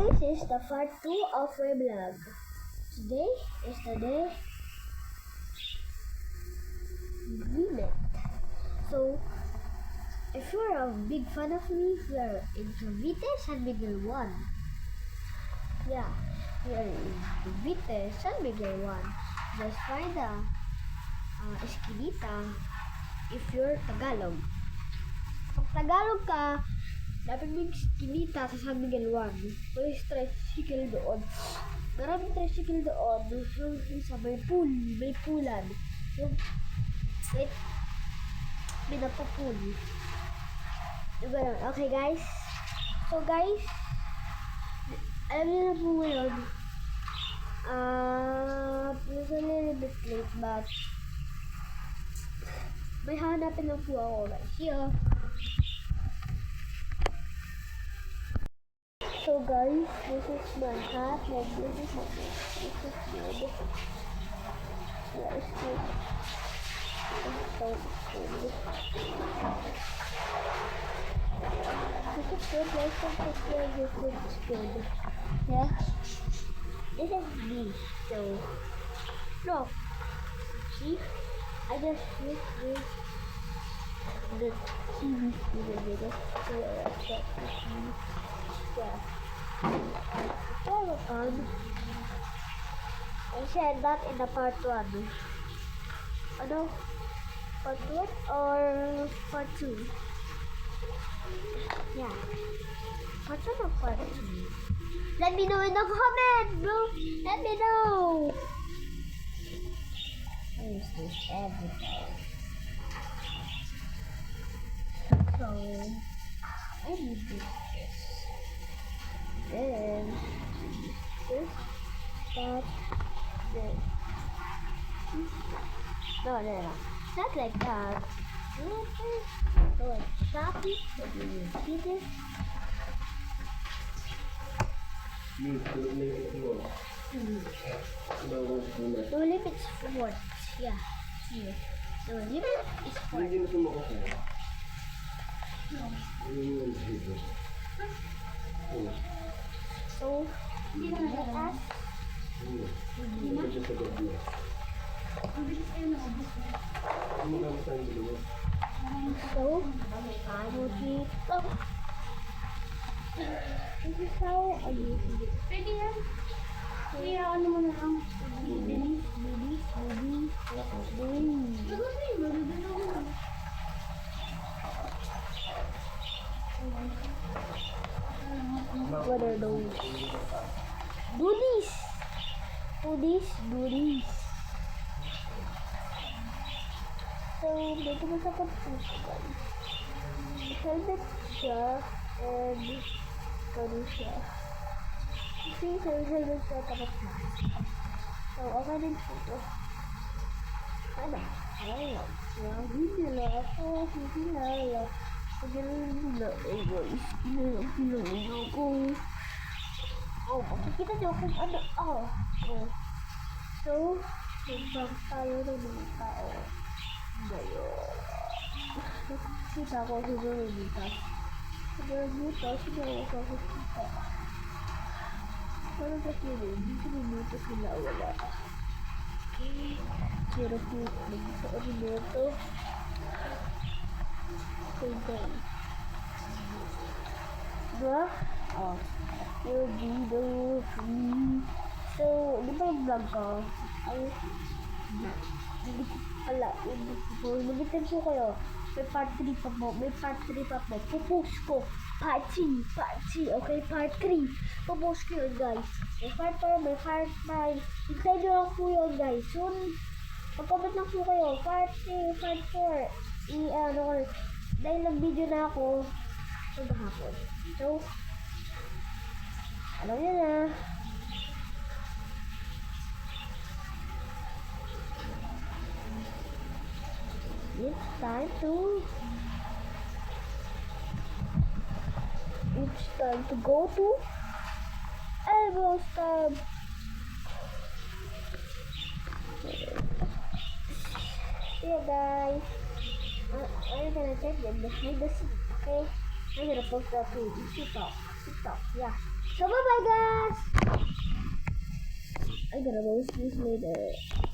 This is the part 2 of my vlog. Today is the day we met. So, if you're a big fan of me, we are in Cavite, San Miguel 1. Yeah, we are in Cavite, San Miguel 1. Just find the Esquinita if you're Tagalog. Pag Tagalog ka, dapat may Esquinita sa San Miguel 1. May tricycle doon. Maraming tricycle doon. Yung sa may pool, may poolan. Yung may napapool. Yung gano'n. Okay guys. So guys, alam niyo na po ngayon, it's a little bit late but may hanapin lang po ako guys. Yeah. So guys, this is my hat, like this is my hat. This is good. Yeah, it's good. It's so good. This is good, like something this is good. Yeah. This is me, so look. See? I just use this the TV video. So yeah. Follow on. I said that in the part 1. Ano? Part 1 or part 2? Yeah. Part 1 or part 2? Let me know in the comment, bro. Let me know. Where is this? Everything. So, I need this. Then this, that, this. No, not like that. So like choppy. See this? The limit is 4. Yeah. Here. The limit is 4. So, let us I will keep this is how I use it. Pwede yan. Kaya ano mo na lang. Bilis. What are those? Goodies. So, dito mo sa pagpusan. Helmet siya and gano'n siya. Kasi sa helmet siya tapat na. So, okay din po ito. Ano? Ayun. Hindi na ako. Eh guys, pinag ako. Oh, makikita niyo kung ano. So, ibang tayo ng mga tao. Ngayon. Nakikita ko si Veronitas. Sino ako kita. Parang kasi hindi sila sila wala. Pero sa ordinato. So guys. Diba? You'll be the free. So, di ba yung vlog ko? Magitan po kayo. May part 3 pa po. Pupost ko. Part 3. Okay, part 3. Pupost ko yun, guys. May part 4, may part 5. Hintay nyo lang po yun, guys. Soon, mag-comment lang po kayo. Part 3, part 4. Dahil nag-video na ako sa hapon. So, alam nyo na. It's time to go to elbow stab. Yeah guys, I'm gonna check them behind the scenes, okay? I'm gonna post that to TikTok. TikTok. Yeah. So bye bye guys. I'm gonna post this later.